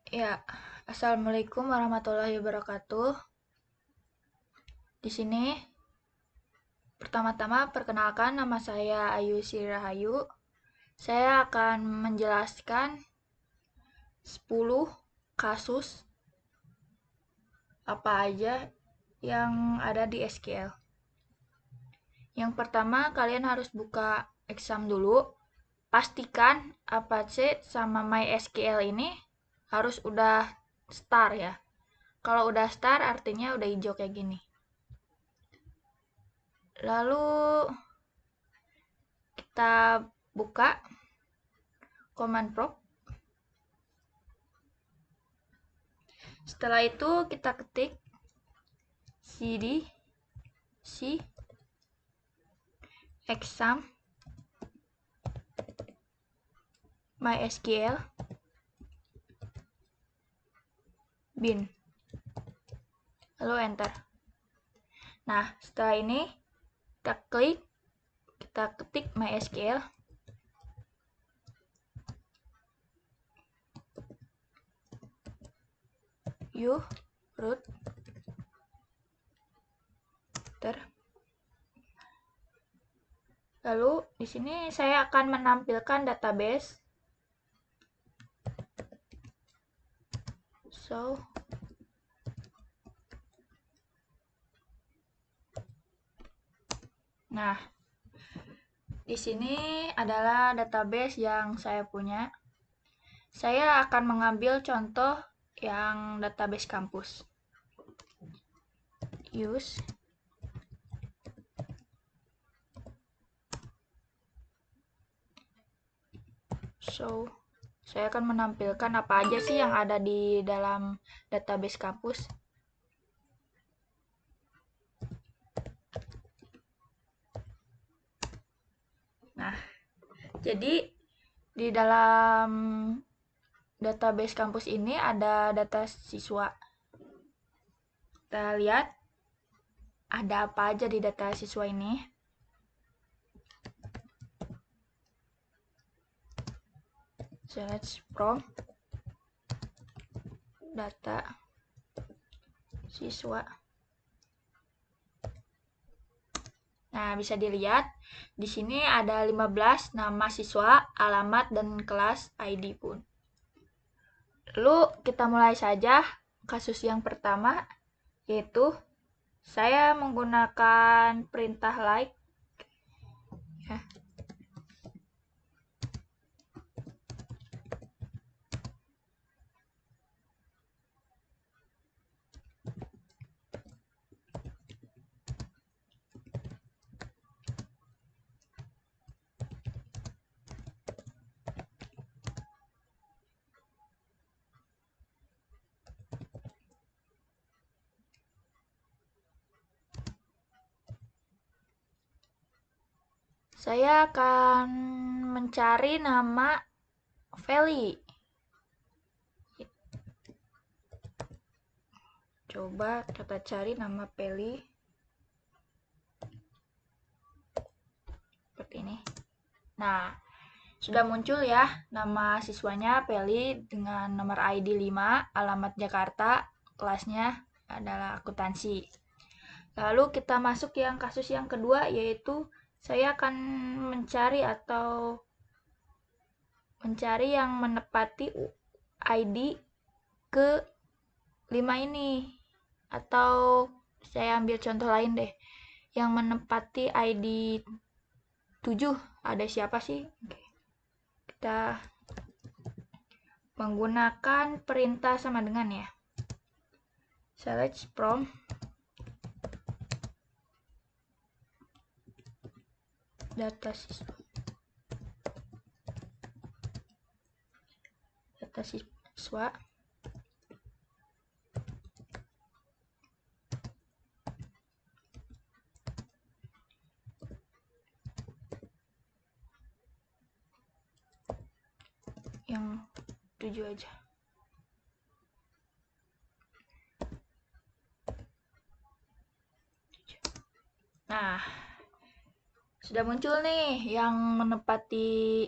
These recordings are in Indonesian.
Ya, Assalamualaikum warahmatullahi wabarakatuh. Di sini, pertama-tama perkenalkan nama saya Ayu Sri Rahayu. Saya akan menjelaskan 10 kasus apa aja yang ada di SQL. Yang pertama, kalian harus buka exam dulu. Pastikan Apache sama MySQL ini harus udah start ya. Kalau udah start artinya udah hijau kayak gini. Lalu kita buka command prompt. Setelah itu kita ketik cd c exam mysql bin, lalu enter. Nah, setelah ini kita ketik mysql root enter. Lalu di sini saya akan menampilkan database. Nah, di sini adalah database yang saya punya. Saya akan mengambil contoh yang database kampus. Use saya akan menampilkan apa aja sih yang ada di dalam database kampus. Nah, jadi di dalam database kampus ini ada data siswa. Kita lihat ada apa aja di data siswa ini. Select from data siswa. Nah, bisa dilihat di sini ada 15 nama siswa, alamat, dan kelas ID pun. Lalu kita mulai saja kasus yang pertama, yaitu saya menggunakan perintah like. Ya. Saya akan mencari nama Feli. Coba kita cari nama Feli. Seperti ini. Nah, sudah muncul ya nama siswanya Feli dengan nomor ID 5, alamat Jakarta, kelasnya adalah akuntansi. Lalu kita masuk yang kasus yang kedua, yaitu saya akan mencari yang menepati ID ke 5 ini. Atau saya ambil contoh lain deh. Yang menepati ID 7. Ada siapa sih? Oke. Kita menggunakan perintah sama dengan ya. Select from data siswa. Yang 7 aja. Nah, sudah muncul nih yang menepati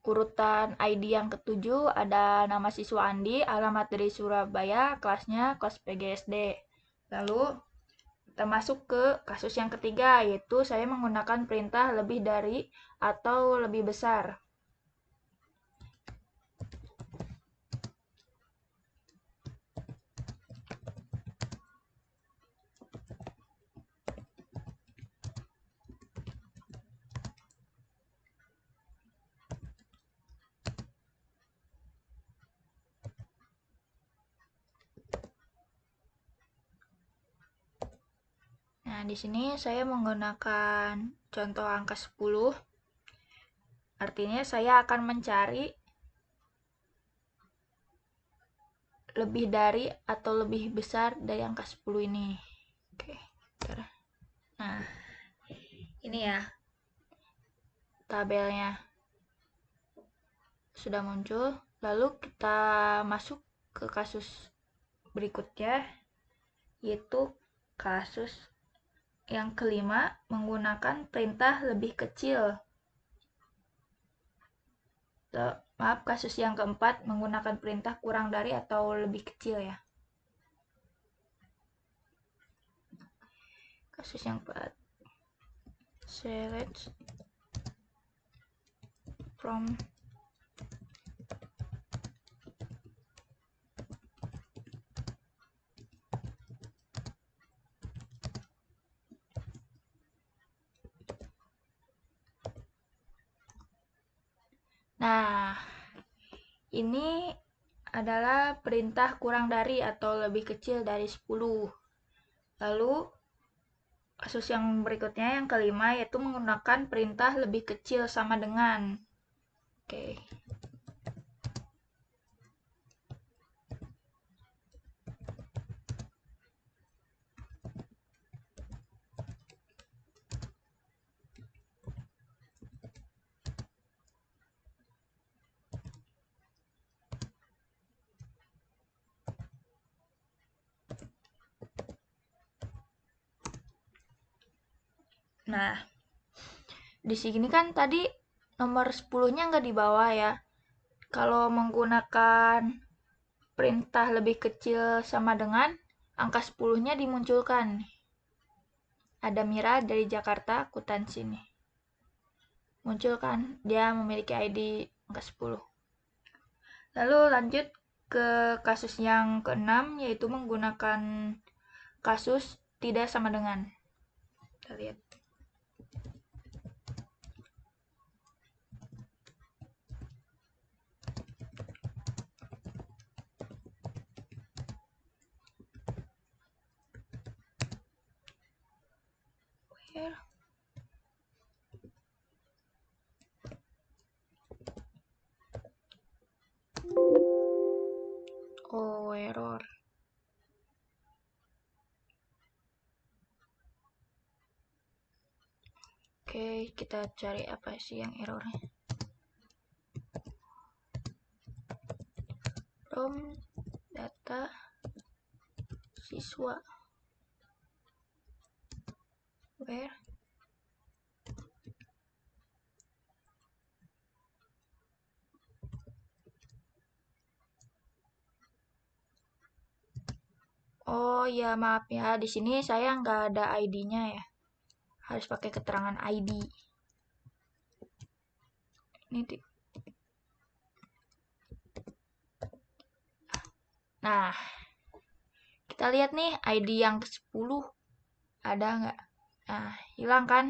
urutan ID yang ketujuh ada nama siswa Andi, alamat dari Surabaya, kelasnya kelas PGSD. Lalu kita masuk ke kasus yang ketiga, yaitu saya menggunakan perintah lebih dari atau lebih besar. Nah, di sini saya menggunakan contoh angka 10. Artinya saya akan mencari lebih dari atau lebih besar dari angka 10 ini. Oke, bentar. Nah, ini ya tabelnya sudah muncul. Lalu kita masuk ke kasus berikutnya, yaitu kasus yang kelima menggunakan perintah lebih kecil. Maaf, kasus yang keempat menggunakan perintah kurang dari atau lebih kecil ya. Kasus yang keempat, select from Nah, ini adalah perintah kurang dari atau lebih kecil dari 10. Lalu, kasus yang berikutnya yang kelima yaitu menggunakan perintah lebih kecil sama dengan. Oke. Nah, di sini kan tadi nomor 10-nya nggak di bawah ya. Kalau menggunakan perintah lebih kecil sama dengan, angka 10-nya dimunculkan. Ada Mira dari Jakarta, akuntansi nih. Muncul kan, dia memiliki ID angka 10. Lalu lanjut ke kasus yang keenam, yaitu menggunakan kasus tidak sama dengan. Kita lihat. Where? Oh, error. Oke, kita cari apa sih yang errornya. From data siswa. Where? Oh ya, maaf ya, di sini saya nggak ada ID-nya ya. Harus pakai keterangan ID. Ini Nah, kita lihat nih ID yang ke-10 ada nggak? Nah, hilang kan?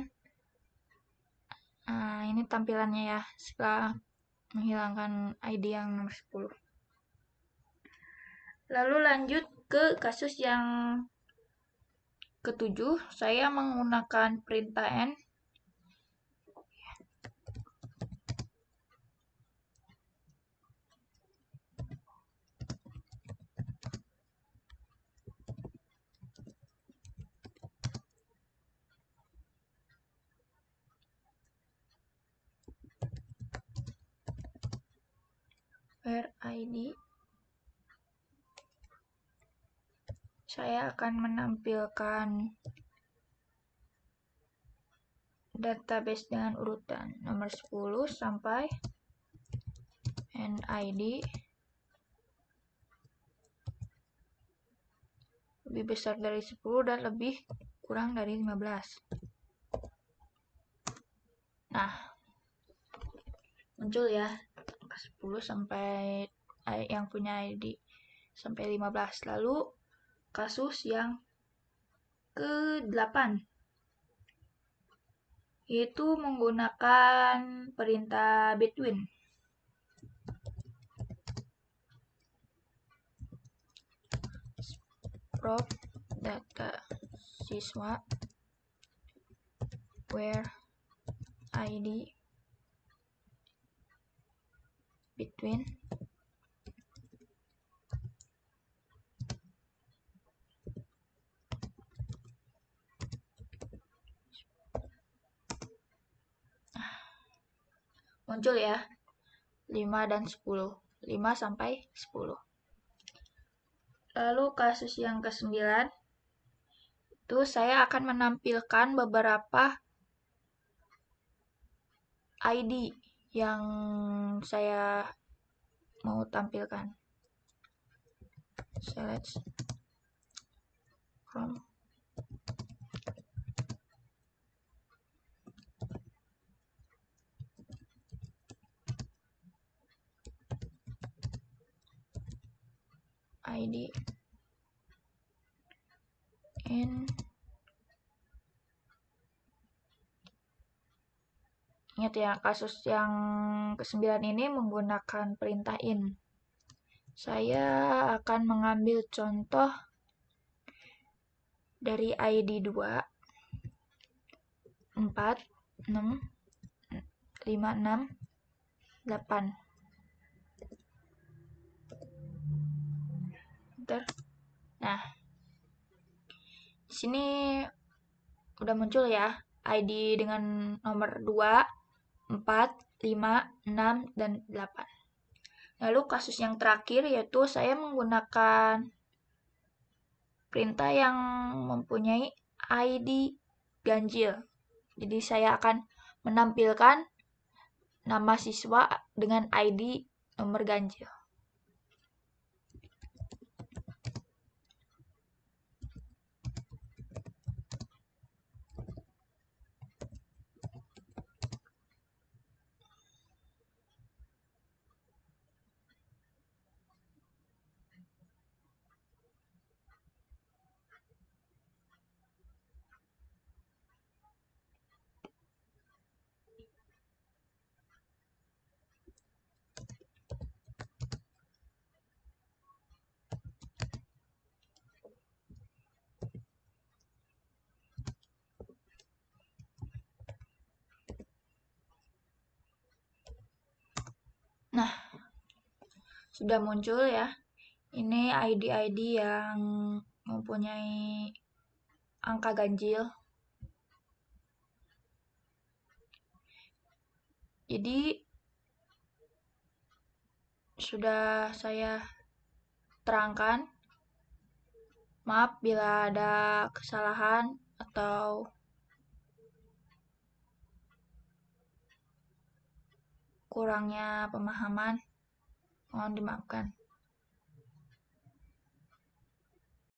Nah, ini tampilannya ya setelah menghilangkan ID yang nomor 10. Lalu lanjut ke kasus yang ketujuh, saya menggunakan perintah N. Where ID. Saya akan menampilkan database dengan urutan nomor 10 sampai NID lebih besar dari 10 dan lebih kurang dari 15. Nah, muncul ya 10 sampai yang punya ID sampai 15. Lalu kasus yang ke-8 yaitu menggunakan perintah between. Prop data siswa where ID between muncul ya 5 dan 10. 5 sampai 10. Lalu kasus yang ke-9 itu saya akan menampilkan beberapa ID yang saya mau tampilkan. Select from ID in. Ingat ya, kasus yang ke-9 ini menggunakan perintah in. Saya akan mengambil contoh dari ID 2, 4, 6, 5, 6, 8. Bentar. Nah, di sini udah muncul ya ID dengan nomor 2, 4, 5, 6, dan 8. Lalu kasus yang terakhir yaitu saya menggunakan perintah yang mempunyai ID ganjil. Jadi saya akan menampilkan nama siswa dengan ID nomor ganjil. Nah, sudah muncul ya. Ini ID-ID yang mempunyai angka ganjil. Jadi sudah saya terangkan. Maaf bila ada kesalahan atau kurangnya pemahaman. Mohon dimaafkan.